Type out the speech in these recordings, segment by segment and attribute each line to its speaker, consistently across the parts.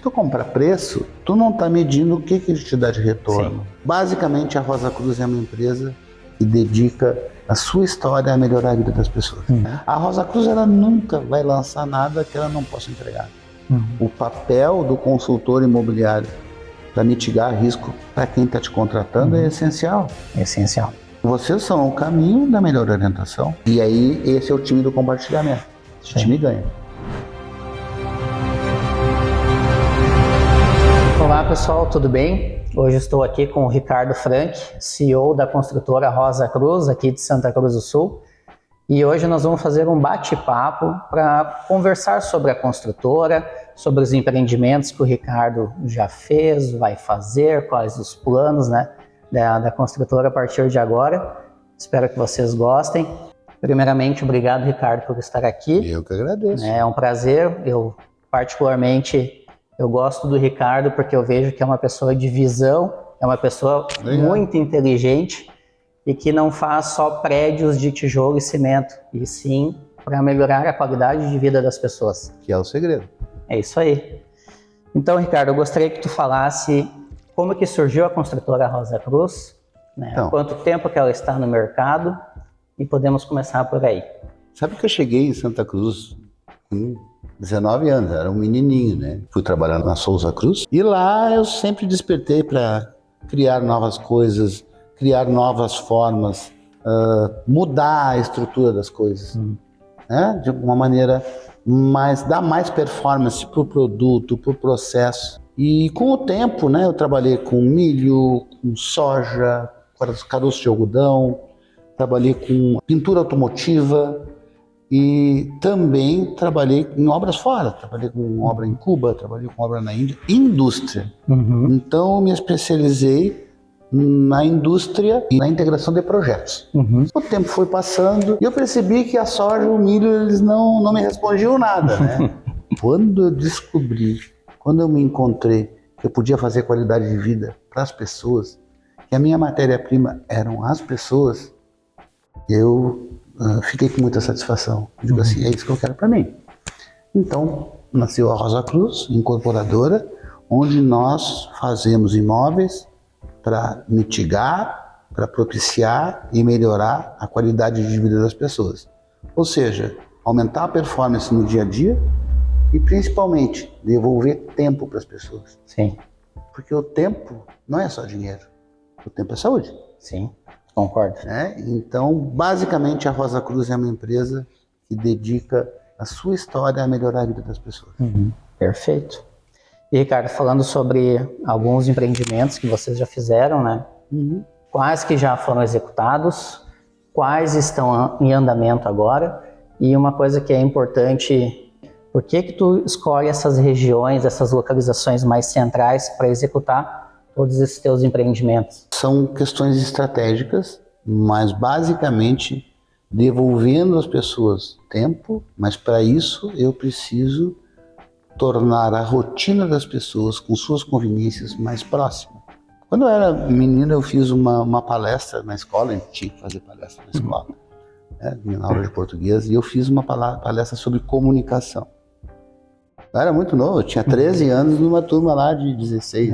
Speaker 1: tu compra preço, tu não está medindo o que ele te dá de retorno. Sim. Basicamente, a Rosa Cruz é uma empresa que dedica a sua história a melhorar a vida das pessoas. A Rosa Cruz, ela nunca vai lançar nada que ela não possa entregar. O papel do consultor imobiliário para mitigar risco para quem está te contratando é essencial.
Speaker 2: É essencial.
Speaker 1: Vocês são o caminho da melhor orientação. E aí, esse é o time do compartilhamento. Esse time ganha.
Speaker 2: Olá pessoal, tudo bem? Hoje estou aqui com o Ricardo Frank, CEO da construtora Rosa Cruz, aqui de Santa Cruz do Sul. E hoje nós vamos fazer um bate-papo para conversar sobre a construtora, sobre os empreendimentos que o Ricardo já fez, vai fazer, quais os planos, né, da construtora a partir de agora. Espero que vocês gostem. Primeiramente, obrigado, Ricardo, por estar aqui.
Speaker 1: Eu que agradeço.
Speaker 2: É um prazer. Eu, particularmente, eu gosto do Ricardo porque eu vejo que é uma pessoa de visão, é uma pessoa muito inteligente e que não faz só prédios de tijolo e cimento, e sim para melhorar a qualidade de vida das pessoas.
Speaker 1: Que é o segredo.
Speaker 2: É isso aí. Então, Ricardo, eu gostaria que tu falasse como que surgiu a construtora Rosa Cruz, né? Então, quanto tempo que ela está no mercado, e podemos começar por aí.
Speaker 1: Sabe que eu cheguei em Santa Cruz com 19 anos, era um menininho, né? Fui trabalhar na Souza Cruz e lá eu sempre despertei para criar novas coisas, criar novas formas, mudar a estrutura das coisas, né? De uma maneira dar mais performance para o produto, para o processo. E com o tempo, né, eu trabalhei com milho, com soja, caroço de algodão, trabalhei com pintura automotiva e também trabalhei em obras fora. Trabalhei com obra em Cuba, trabalhei com obra na Índia, indústria. Então eu me especializei na indústria e na integração de projetos. O tempo foi passando e eu percebi que a soja e o milho eles não me respondiam nada, né? Quando eu descobri, quando eu me encontrei que eu podia fazer qualidade de vida para as pessoas, que a minha matéria-prima eram as pessoas, eu fiquei com muita satisfação. Eu digo assim, é isso que eu quero para mim. Então, nasceu a Rosa Cruz, incorporadora, onde nós fazemos imóveis para mitigar, para propiciar e melhorar a qualidade de vida das pessoas. Ou seja, aumentar a performance no dia a dia e principalmente devolver tempo para as pessoas.
Speaker 2: Sim.
Speaker 1: Porque o tempo não é só dinheiro, o tempo é saúde.
Speaker 2: Sim, concordo.
Speaker 1: Então, basicamente, a Rosa Cruz é uma empresa que dedica a sua história a melhorar a vida das pessoas.
Speaker 2: Perfeito. E, Ricardo, falando sobre alguns empreendimentos que vocês já fizeram, né? Quais que já foram executados, quais estão em andamento agora, e uma coisa que é importante, por que tu escolhe essas regiões, essas localizações mais centrais para executar todos esses teus empreendimentos?
Speaker 1: São questões estratégicas, mas basicamente devolvendo às pessoas tempo, mas para isso eu preciso tornar a rotina das pessoas com suas conveniências mais próxima. Quando eu era menino, eu fiz uma palestra na escola, a gente tinha que fazer palestra na escola, na aula de português, e eu fiz uma palestra sobre comunicação. Eu era muito novo, eu tinha 13 anos numa turma lá de 16.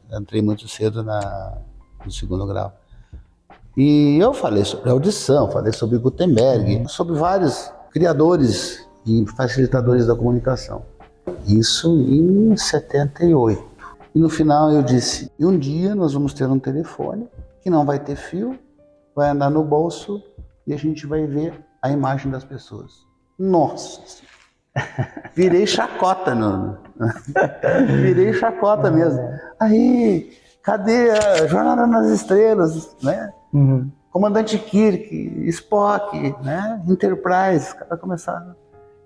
Speaker 1: Eu entrei muito cedo no segundo grau. E eu falei sobre audição, falei sobre Gutenberg, sobre vários criadores e facilitadores da comunicação. Isso em 78. E no final eu disse, e um dia nós vamos ter um telefone que não vai ter fio, vai andar no bolso e a gente vai ver a imagem das pessoas. Nossa! Virei chacota, virei chacota mesmo. Aí, cadê a Jornada nas Estrelas, né? Comandante Kirk, Spock, né? Enterprise, os caras começaram.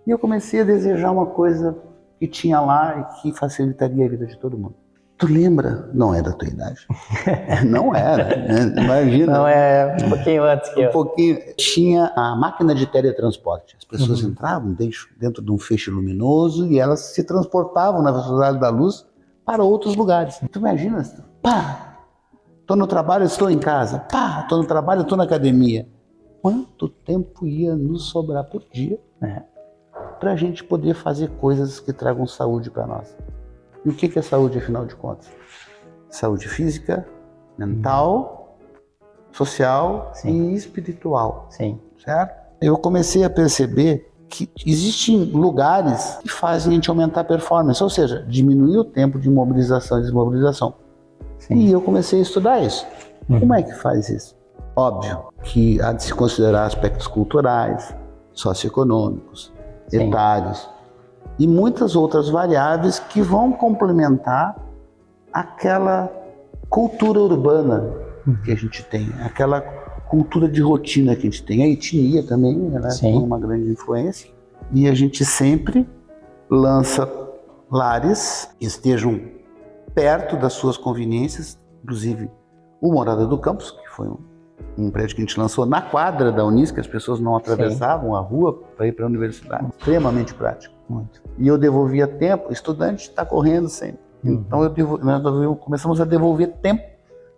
Speaker 1: E eu comecei a desejar uma coisa que tinha lá e que facilitaria a vida de todo mundo. Tu lembra? Não é da tua idade. Não era, né? Imagina.
Speaker 2: Não, é um pouquinho antes que eu.
Speaker 1: Um pouquinho. Tinha a máquina de teletransporte. As pessoas entravam dentro de um feixe luminoso e elas se transportavam na velocidade da luz para outros lugares. Tu imagina? Pá! Tô no trabalho, estou em casa. Pá! Tô no trabalho, estou na academia. Quanto tempo ia nos sobrar por dia para a gente poder fazer coisas que tragam saúde para nós? E o que é saúde, afinal de contas? Saúde física, mental, social e espiritual.
Speaker 2: Sim.
Speaker 1: Certo? Eu comecei a perceber que existem lugares que fazem a gente aumentar a performance, ou seja, diminuir o tempo de mobilização e desmobilização.
Speaker 2: Sim.
Speaker 1: E eu comecei a estudar isso. Como é que faz isso? Óbvio que há de se considerar aspectos culturais, socioeconômicos, etários e muitas outras variáveis que vão complementar aquela cultura urbana que a gente tem, aquela cultura de rotina que a gente tem. A etnia também, ela tem uma grande influência. E a gente sempre lança lares que estejam perto das suas conveniências, inclusive o Morada do Campus, que foi um prédio que a gente lançou na quadra da Unisc, as pessoas não atravessavam a rua para ir para a universidade. Extremamente prático.
Speaker 2: Muito.
Speaker 1: E eu devolvia tempo, o estudante está correndo sempre. Então nós começamos a devolver tempo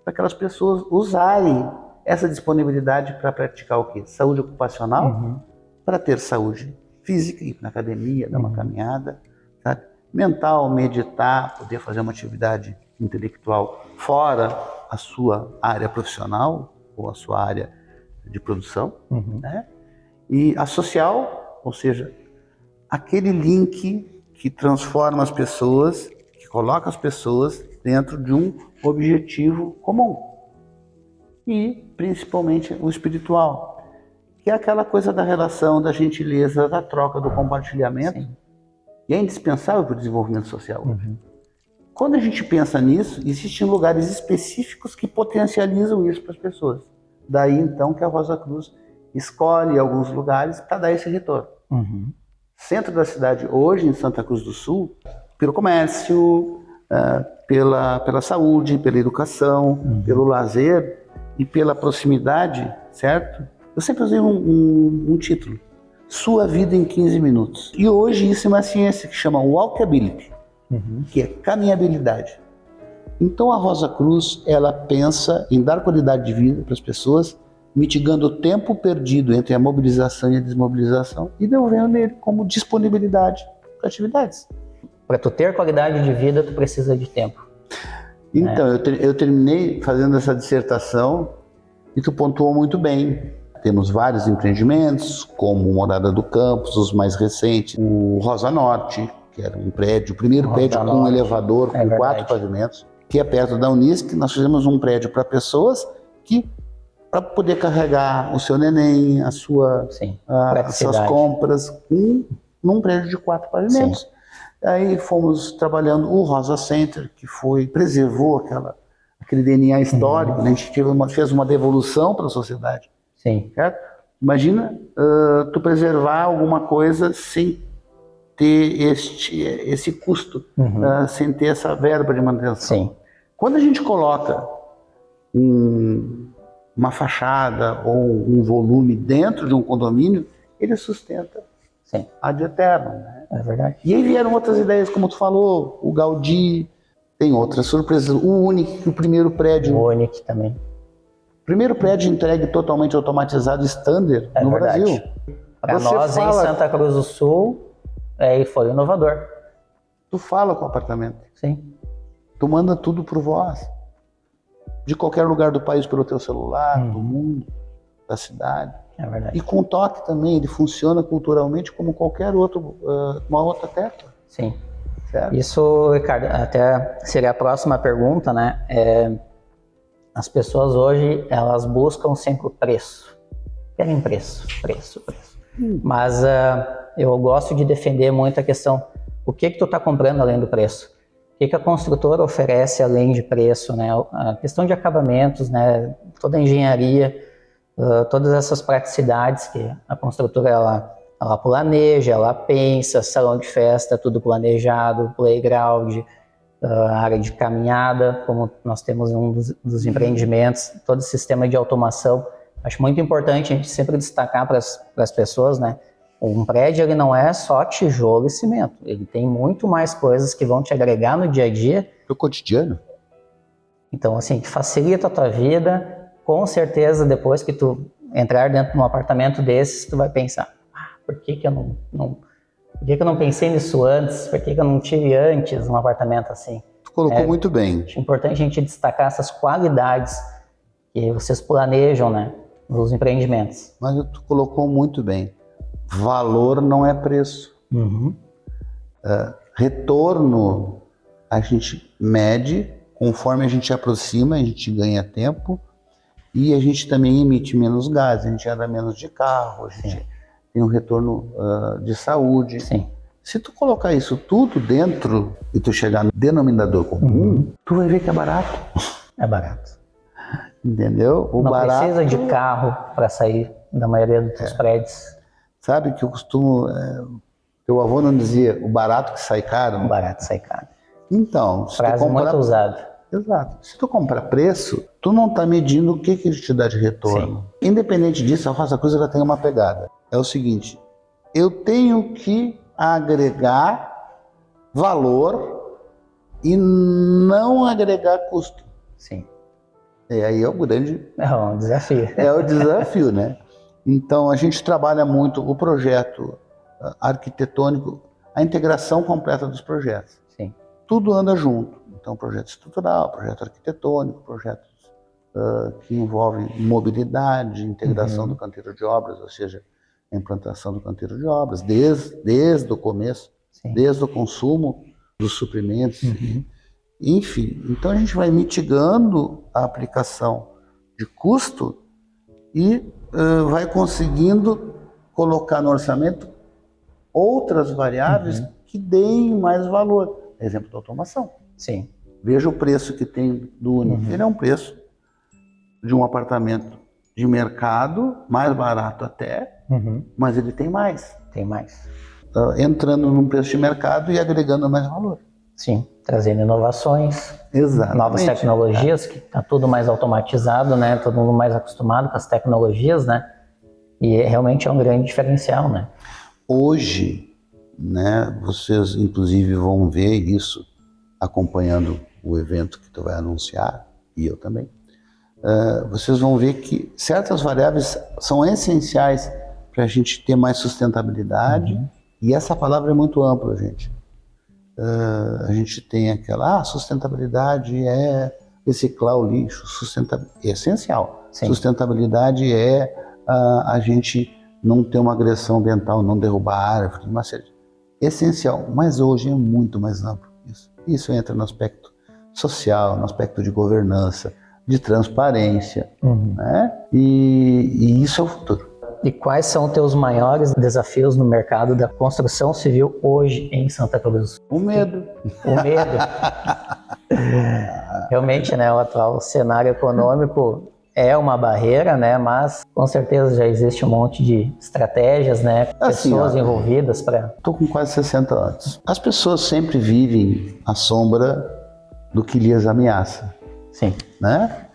Speaker 1: para aquelas pessoas usarem essa disponibilidade para praticar o quê? Saúde ocupacional, para ter saúde física, ir na academia, dar uma caminhada, sabe? Mental, meditar, poder fazer uma atividade intelectual fora a sua área profissional ou a sua área de produção, né? E a social, ou seja, aquele link que transforma as pessoas, que coloca as pessoas dentro de um objetivo comum. E, principalmente, o espiritual, que é aquela coisa da relação, da gentileza, da troca, do compartilhamento, e é indispensável para o desenvolvimento social. Quando a gente pensa nisso, existem lugares específicos que potencializam isso para as pessoas. Daí, então, que a Rosa Cruz escolhe alguns lugares para dar esse retorno. Centro da cidade, hoje, em Santa Cruz do Sul, pelo comércio, pela saúde, pela educação, pelo lazer e pela proximidade, certo? Eu sempre usei um título, Sua Vida em 15 Minutos. E hoje isso é uma ciência que chama Walkability, que é caminhabilidade. Então a Rosa Cruz, ela pensa em dar qualidade de vida para as pessoas, mitigando o tempo perdido entre a mobilização e a desmobilização e devolvendo ele como disponibilidade para atividades.
Speaker 2: Para tu ter qualidade de vida, tu precisa de tempo.
Speaker 1: Então, eu terminei fazendo essa dissertação e tu pontuou muito bem. Temos vários empreendimentos, como o Morada do Campus, os mais recentes, o Rosa Norte, que era um prédio, o primeiro prédio com um elevador, com 4 pavimentos, que é perto da Unisc. Nós fizemos um prédio para pessoas que, para poder carregar o seu neném, as suas compras, num prédio de 4 pavimentos. Aí fomos trabalhando o Rosa Center, que preservou aquele DNA histórico, né? A gente fez uma devolução para a sociedade. Certo? Imagina tu preservar alguma coisa sem ter esse custo, sem ter essa verba de manutenção. Quando a gente coloca uma fachada ou um volume dentro de um condomínio, ele sustenta ad eterno, né?
Speaker 2: É verdade.
Speaker 1: E aí vieram outras ideias, como tu falou, o Gaudí, tem outras surpresas, o Unic, o primeiro prédio.
Speaker 2: O Unic também.
Speaker 1: Primeiro prédio entregue totalmente automatizado, standard, no Brasil.
Speaker 2: Para nós, em Santa Cruz do Sul, foi inovador.
Speaker 1: Tu fala com o apartamento.
Speaker 2: Sim.
Speaker 1: Tu manda tudo por voz. De qualquer lugar do país pelo teu celular, do mundo, da cidade.
Speaker 2: É verdade.
Speaker 1: E com toque também, ele funciona culturalmente como qualquer uma outra tecla.
Speaker 2: Sim.
Speaker 1: Certo?
Speaker 2: Isso, Ricardo, até seria a próxima pergunta, né? As pessoas hoje, elas buscam sempre o preço. Querem preço. Mas eu gosto de defender muito a questão, o que tu está comprando além do preço? O que a construtora oferece além de preço, né? A questão de acabamentos, né? Toda a engenharia, todas essas praticidades que a construtora ela planeja, ela pensa, salão de festa, tudo planejado, playground, área de caminhada, como nós temos em um dos empreendimentos, todo o sistema de automação. Acho muito importante a gente sempre destacar para as pessoas, né? Um prédio ele não é só tijolo e cimento, ele tem muito mais coisas que vão te agregar no dia a dia.
Speaker 1: No cotidiano.
Speaker 2: Então, assim, que facilita a tua vida. Com certeza, depois que tu entrar dentro de um apartamento desses, tu vai pensar, por que eu não Por que eu não pensei nisso antes? Por que eu não tive antes um apartamento assim?
Speaker 1: Tu colocou muito bem.
Speaker 2: Acho importante a gente destacar essas qualidades que vocês planejam, né, nos empreendimentos.
Speaker 1: Mas tu colocou muito bem. Valor não é preço. Retorno a gente mede conforme a gente aproxima, a gente ganha tempo e a gente também emite menos gases, a gente anda menos de carro, a gente tem um retorno de saúde.
Speaker 2: Sim.
Speaker 1: Se tu colocar isso tudo dentro e tu chegar no denominador comum, tu vai ver que é barato.
Speaker 2: É barato.
Speaker 1: Entendeu? O
Speaker 2: não
Speaker 1: barato,
Speaker 2: precisa de carro para sair da maioria dos prédios.
Speaker 1: sabe que eu costumo... teu avô não dizia o barato que sai caro?
Speaker 2: O barato sai caro.
Speaker 1: Então, se
Speaker 2: Frase
Speaker 1: tu comprar...
Speaker 2: muito usada.
Speaker 1: Exato. Se tu comprar preço, tu não está medindo o que ele te dá de retorno. Sim. Independente disso, a Rosa Cruz ela tem uma pegada. É o seguinte, eu tenho que agregar valor e não agregar custo.
Speaker 2: Sim.
Speaker 1: E aí é o grande...
Speaker 2: É um desafio.
Speaker 1: É o desafio, né? Então, a gente trabalha muito o projeto arquitetônico, a integração completa dos projetos.
Speaker 2: Sim.
Speaker 1: Tudo anda junto. Então, projeto estrutural, projeto arquitetônico, projetos que envolvem mobilidade, integração do canteiro de obras, ou seja, a implantação do canteiro de obras, desde o começo, desde o consumo dos suprimentos, enfim. Então, a gente vai mitigando a aplicação de custo e vai conseguindo colocar no orçamento outras variáveis que deem mais valor. Exemplo da automação.
Speaker 2: Sim.
Speaker 1: Veja o preço que tem do Uni. Ele é um preço de um apartamento de mercado, mais barato até, mas ele tem mais.
Speaker 2: Tem mais.
Speaker 1: Entrando num preço de mercado e agregando mais valor.
Speaker 2: Sim, trazendo inovações, novas tecnologias, que está tudo mais automatizado, né? Todo mundo mais acostumado com as tecnologias, né? E realmente é um grande diferencial, né?
Speaker 1: Hoje, né, vocês inclusive vão ver isso acompanhando o evento que tu vai anunciar, e eu também, vocês vão ver que certas variáveis são essenciais para a gente ter mais sustentabilidade, e essa palavra é muito ampla, gente. A gente tem aquela, sustentabilidade é reciclar o lixo, é essencial. Sim. Sustentabilidade é a gente não ter uma agressão ambiental, não derrubar árvore, uma série. Essencial, mas hoje é muito mais amplo isso. Isso entra no aspecto social, no aspecto de governança, de transparência, né? E isso é o futuro.
Speaker 2: E quais são os teus maiores desafios no mercado da construção civil hoje em Santa Cruz?
Speaker 1: O medo.
Speaker 2: O medo. Realmente, né, o atual cenário econômico é uma barreira, né, mas com certeza já existe um monte de estratégias, né, pessoas envolvidas para...
Speaker 1: Estou com quase 60 anos. As pessoas sempre vivem à sombra do que lhes ameaça.
Speaker 2: Sim.
Speaker 1: Né?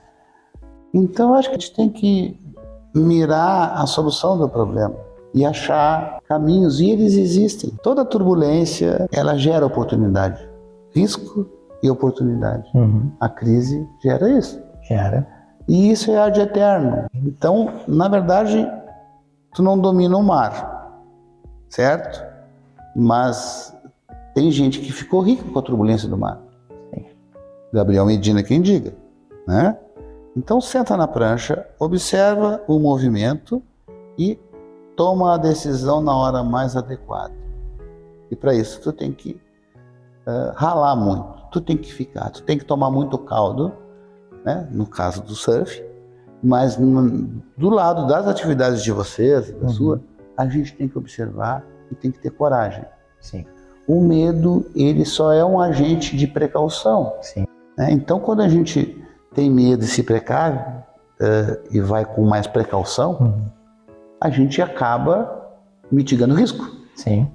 Speaker 1: Então, acho que a gente tem que mirar a solução do problema e achar caminhos, e eles existem. Toda turbulência, ela gera oportunidade. Risco e oportunidade. A crise gera isso.
Speaker 2: Gera.
Speaker 1: E isso é ad eterno. Então, na verdade, tu não domina o mar, certo? Mas tem gente que ficou rica com a turbulência do mar.
Speaker 2: Sim.
Speaker 1: Gabriel Medina quem diga, né? Então senta na prancha, observa o movimento e toma a decisão na hora mais adequada. E para isso tu tem que ralar muito, tu tem que ficar, tu tem que tomar muito caldo, né? No caso do surf, mas do lado das atividades de vocês, da sua, a gente tem que observar e tem que ter coragem.
Speaker 2: Sim.
Speaker 1: O medo, ele só é um agente de precaução.
Speaker 2: Sim.
Speaker 1: Né? Então, quando a gente tem medo e se precave e vai com mais precaução, a gente acaba mitigando o risco.
Speaker 2: Sim.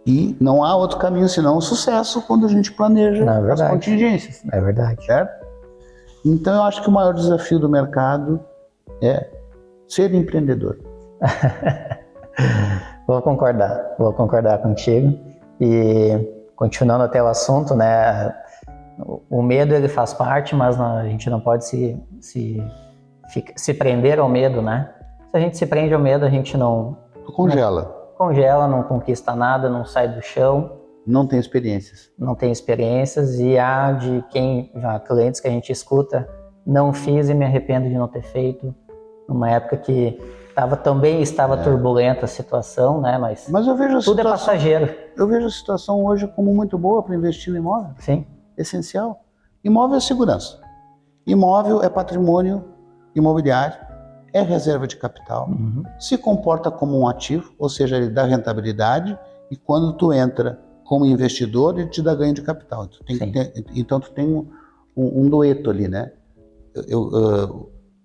Speaker 1: E não há outro caminho senão o sucesso quando a gente planeja as contingências.
Speaker 2: É verdade.
Speaker 1: Certo? Então, eu acho que o maior desafio do mercado é ser empreendedor.
Speaker 2: Vou concordar contigo. E continuando até o assunto, né? O medo ele faz parte, mas a gente não pode se prender ao medo, né? Se a gente se prende ao medo, a gente não...
Speaker 1: Tu congela.
Speaker 2: congela, não conquista nada, não sai do chão.
Speaker 1: Não tem experiências.
Speaker 2: Não tem experiências e há de clientes que a gente escuta, não fiz e me arrependo de não ter feito. Numa época que também estava turbulenta a situação, né? Mas
Speaker 1: eu vejo
Speaker 2: tudo é passageiro.
Speaker 1: Eu vejo a situação hoje como muito boa para investir no imóvel.
Speaker 2: Sim.
Speaker 1: Essencial. Imóvel é segurança. Imóvel é patrimônio imobiliário, é reserva de capital, se comporta como um ativo, ou seja, ele dá rentabilidade e quando tu entra como investidor, ele te dá ganho de capital. Então tu tem um dueto ali, né?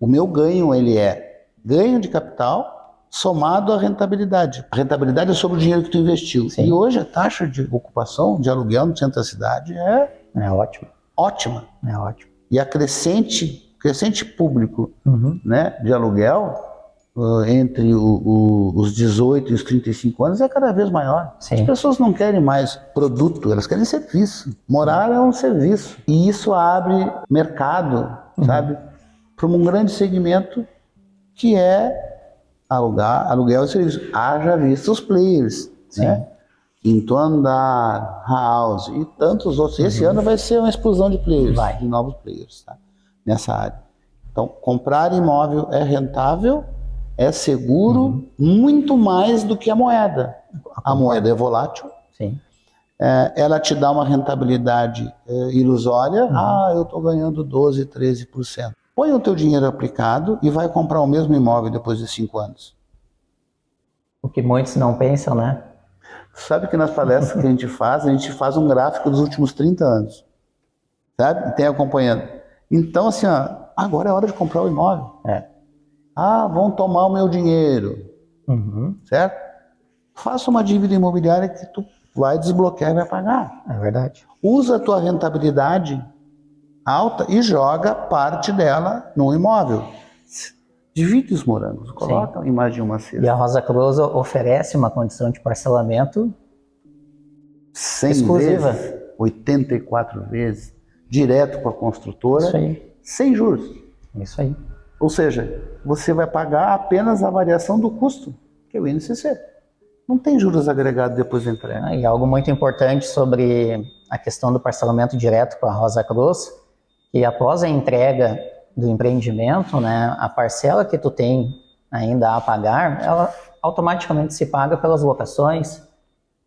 Speaker 1: O meu ganho, ele é ganho de capital somado à rentabilidade. A rentabilidade é sobre o dinheiro que tu investiu. Sim. E hoje a taxa de ocupação de aluguel no centro da cidade
Speaker 2: é ótima.
Speaker 1: Ótima.
Speaker 2: É ótima.
Speaker 1: E a crescente público, né, de aluguel entre os 18 e os 35 anos é cada vez maior. Sim. As pessoas não querem mais produto, elas querem serviço. Morar é um serviço. E isso abre mercado, sabe, para um grande segmento que é aluguel e serviço. Haja vista os players, né? Quinto Andar, House e tantos outros. Esse ano vai ser uma explosão de players, de novos players, tá? Nessa área. Então, comprar imóvel é rentável, é seguro, muito mais do que a moeda. A moeda é volátil.
Speaker 2: Sim.
Speaker 1: Ela te dá uma rentabilidade ilusória. Eu estou ganhando 12%, 13%. Põe o teu dinheiro aplicado e vai comprar o mesmo imóvel depois de 5 anos.
Speaker 2: O que muitos não pensam, né?
Speaker 1: Sabe que nas palestras que a gente faz um gráfico dos últimos 30 anos. Sabe? E tem acompanhando. Então, assim, agora é hora de comprar o imóvel. Vão tomar o meu dinheiro. Certo? Faça uma dívida imobiliária que tu vai desbloquear e vai pagar.
Speaker 2: É verdade.
Speaker 1: Usa a tua rentabilidade alta e joga parte dela no imóvel. Divide os morangos, coloca em mais de uma cesta.
Speaker 2: E a Rosa Cruz oferece uma condição de parcelamento
Speaker 1: 100
Speaker 2: exclusiva.
Speaker 1: vezes, 84 vezes, direto com a construtora,
Speaker 2: isso aí,
Speaker 1: sem juros.
Speaker 2: Isso aí.
Speaker 1: Ou seja, você vai pagar apenas a variação do custo, que é o INCC. Não tem juros agregados depois da entrega.
Speaker 2: E algo muito importante sobre a questão do parcelamento direto com a Rosa Cruz, que após a entrega do empreendimento, né, a parcela que tu tem ainda a pagar, ela automaticamente se paga pelas locações,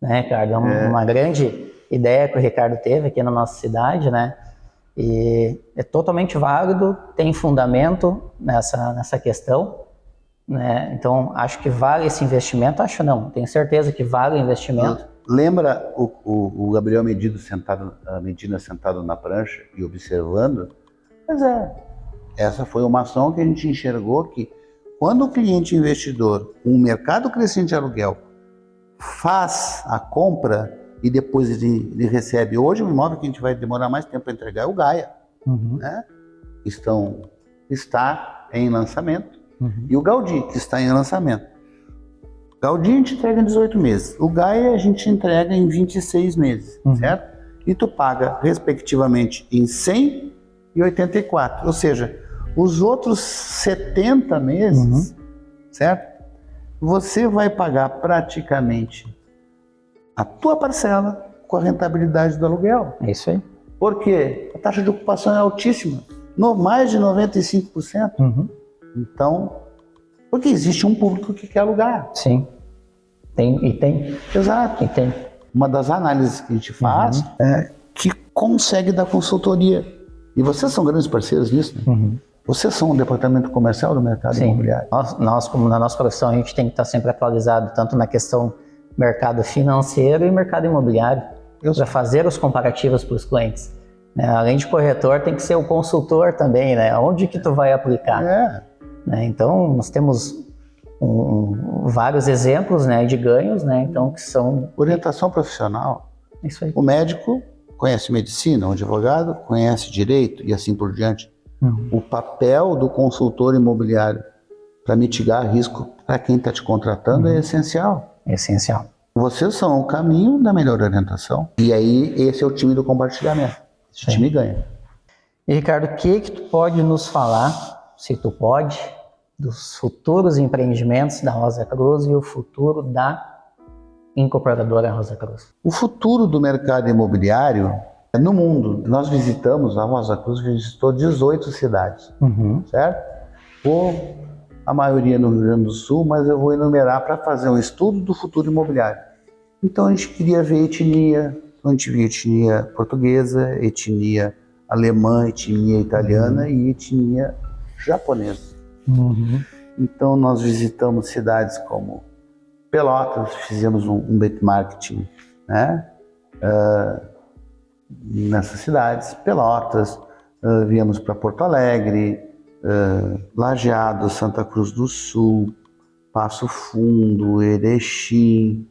Speaker 2: né, Ricardo? É uma grande ideia que o Ricardo teve aqui na nossa cidade, né? E é totalmente válido, tem fundamento nessa questão, né? Então, acho que vale esse investimento, tenho certeza que vale o investimento.
Speaker 1: Lembra o Gabriel Medina sentado na prancha e observando? Pois essa foi uma ação que a gente enxergou que quando o cliente investidor, um mercado crescente de aluguel, faz a compra e depois ele recebe. Hoje o imóvel que a gente vai demorar mais tempo para entregar é o Gaia. Né? Está em lançamento. E o Gaudí, que está em lançamento. Gaudí a gente entrega em 18 meses. O Gaia a gente entrega em 26 meses, certo? E tu paga, respectivamente, em 100 e 84. Ou seja, os outros 70 meses, certo? Você vai pagar praticamente a tua parcela com a rentabilidade do aluguel.
Speaker 2: É isso aí.
Speaker 1: Por quê? A taxa de ocupação é altíssima, mais de 95%. Então, porque existe um público que quer alugar.
Speaker 2: Sim, tem.
Speaker 1: Exato.
Speaker 2: E tem.
Speaker 1: Uma das análises que a gente faz é que consegue dar consultoria. E vocês são grandes parceiros nisso, né? Vocês são o departamento comercial do mercado imobiliário.
Speaker 2: Nós, como na nossa profissão, a gente tem que estar sempre atualizado, tanto na questão mercado financeiro e mercado imobiliário, para fazer os comparativos para os clientes. Além de corretor, tem que ser o consultor também, né? Onde que tu vai aplicar? Então, nós temos vários exemplos, né, de ganhos, né? Então, que são...
Speaker 1: Orientação profissional.
Speaker 2: Isso aí.
Speaker 1: O médico conhece medicina, o advogado conhece direito e assim por diante. O papel do consultor imobiliário para mitigar risco para quem está te contratando é essencial.
Speaker 2: É essencial.
Speaker 1: Vocês são o caminho da melhor orientação. E aí, esse é o time do compartilhamento. Esse time ganha.
Speaker 2: E, Ricardo, o que tu pode nos falar, se tu pode, dos futuros empreendimentos da Rosa Cruz e o futuro da incorporadora Rosa Cruz?
Speaker 1: O futuro do mercado imobiliário no mundo. Nós visitamos, a Rosa Cruz visitou 18 cidades, certo? A maioria no Rio Grande do Sul, mas eu vou enumerar para fazer um estudo do futuro imobiliário. Então a gente queria ver etnia, a gente via etnia portuguesa, etnia alemã, etnia italiana e etnia japonesa. Então nós visitamos cidades como Pelotas, fizemos um benchmarking, né? Nessas cidades, Pelotas, viemos para Porto Alegre, Lajeado, Santa Cruz do Sul, Passo Fundo, Erechim,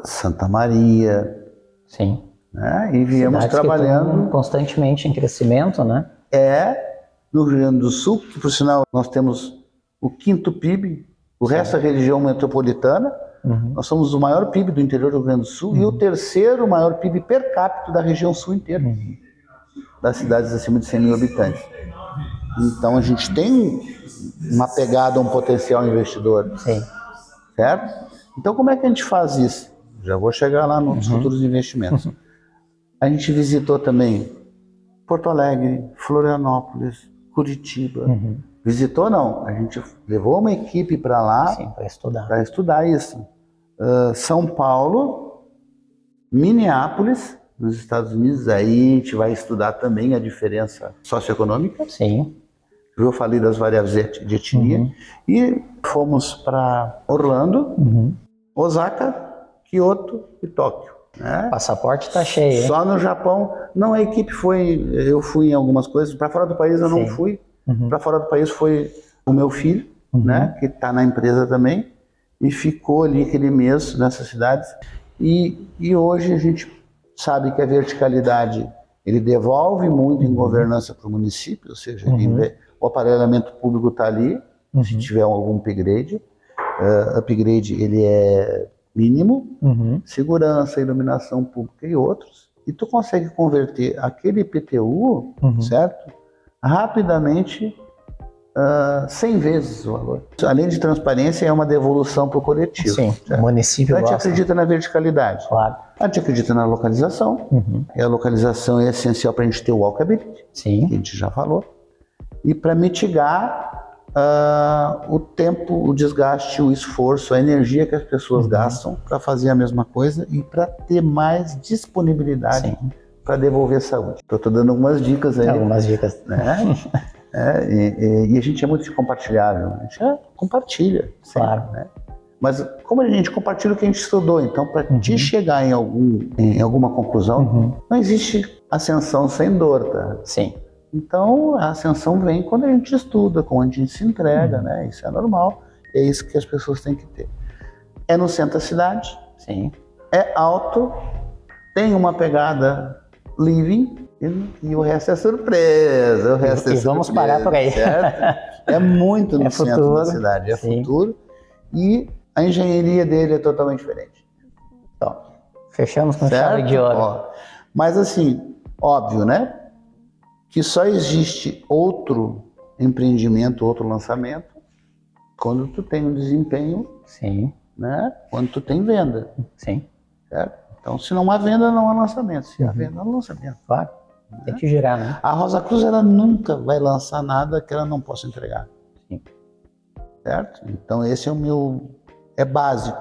Speaker 1: Santa Maria.
Speaker 2: Sim.
Speaker 1: Né? E viemos
Speaker 2: cidades
Speaker 1: trabalhando
Speaker 2: constantemente em crescimento, né?
Speaker 1: No Rio Grande do Sul, que por sinal nós temos o 5º PIB, o resto da região metropolitana. Nós somos o maior PIB do interior do Rio Grande do Sul e o 3º maior PIB per capita da região sul inteira, das cidades acima de 100 mil habitantes. Então a gente tem uma pegada, um potencial investidor.
Speaker 2: Sim.
Speaker 1: Certo? Então como é que a gente faz isso? Já vou chegar lá nos futuros investimentos. A gente visitou também Porto Alegre, Florianópolis, Curitiba. Visitou não, a gente levou uma equipe para lá para estudar isso. São Paulo, Minneapolis, nos Estados Unidos, aí a gente vai estudar também a diferença socioeconômica.
Speaker 2: Sim.
Speaker 1: Eu falei das variáveis de etnia. E fomos para Orlando, Osaka, Kyoto e Tóquio. Né?
Speaker 2: O passaporte está cheio, hein?
Speaker 1: Só no Japão. Não, a equipe foi... Eu fui em algumas coisas. Para fora do país eu não fui. Para fora do país foi o meu filho, né, que está na empresa também. E ficou ali aquele mês nessas cidades. E hoje a gente sabe que a verticalidade, ele devolve muito em governança para o município, ou seja, o aparelhamento público está ali, se tiver algum upgrade. Upgrade ele é mínimo, segurança, iluminação pública e outros. E tu consegue converter aquele IPTU, certo? Rapidamente, 100 vezes o valor. Além de transparência, é uma devolução para o coletivo.
Speaker 2: Sim, certo? O município
Speaker 1: então, a gente acredita na verticalidade.
Speaker 2: Claro.
Speaker 1: A gente acredita na localização. E a localização é essencial para a gente ter o walkability, que a gente já falou. E para mitigar o tempo, o desgaste, o esforço, a energia que as pessoas gastam para fazer a mesma coisa e para ter mais disponibilidade para devolver saúde. Eu estou dando algumas dicas aí.
Speaker 2: Algumas dicas.
Speaker 1: Né? E a gente é muito compartilhável. A gente compartilha.
Speaker 2: Claro.
Speaker 1: Né? Mas como a gente compartilha o que a gente estudou, então para te chegar em alguma conclusão, não existe ascensão sem dor, tá?
Speaker 2: Sim.
Speaker 1: Então a ascensão vem quando a gente estuda, quando a gente se entrega, né? Isso é normal, é isso que as pessoas têm que ter. É no centro da cidade, é alto, tem uma pegada living e o resto é surpresa.
Speaker 2: Vamos parar por aí.
Speaker 1: Certo? É muito no centro da cidade, é futuro. E a engenharia dele é totalmente diferente.
Speaker 2: Então, fechamos com chave de ouro.
Speaker 1: Mas assim, óbvio, né? Que só existe outro empreendimento, outro lançamento, quando tu tem um desempenho, né? Quando tu tem venda. Certo? Então, se não há venda, não há lançamento. Se há venda, não há lançamento.
Speaker 2: Claro. Tem que girar, né?
Speaker 1: A Rosa Cruz, ela nunca vai lançar nada que ela não possa entregar. Certo? Então, esse é o meu... É básico.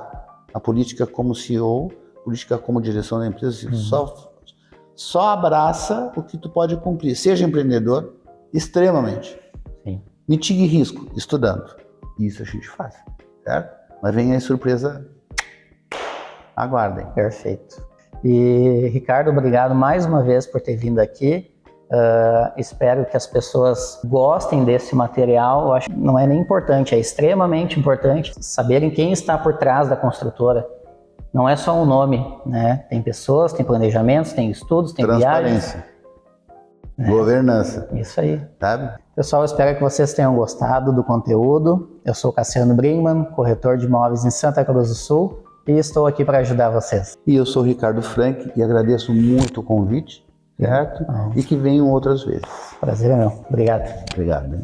Speaker 1: A política como CEO, política como direção da empresa, só abraça o que tu pode cumprir. Seja empreendedor, extremamente. Mitigue risco, estudando. Isso a gente faz, certo? Mas vem aí surpresa, aguardem.
Speaker 2: Perfeito. E Ricardo, obrigado mais uma vez por ter vindo aqui. Espero que as pessoas gostem desse material. Eu acho que não é nem importante, é extremamente importante saberem quem está por trás da construtora. Não é só um nome, né? Tem pessoas, tem planejamentos, tem estudos, tem
Speaker 1: transparência, viagens, governança.
Speaker 2: Isso aí.
Speaker 1: Sabe?
Speaker 2: Pessoal, espero que vocês tenham gostado do conteúdo. Eu sou Cassiano Brinkmann, corretor de imóveis em Santa Cruz do Sul, e estou aqui para ajudar vocês.
Speaker 1: E eu sou Ricardo Frank e agradeço muito o convite, certo? E que venham outras vezes.
Speaker 2: Prazer é meu. Obrigado.
Speaker 1: Obrigado.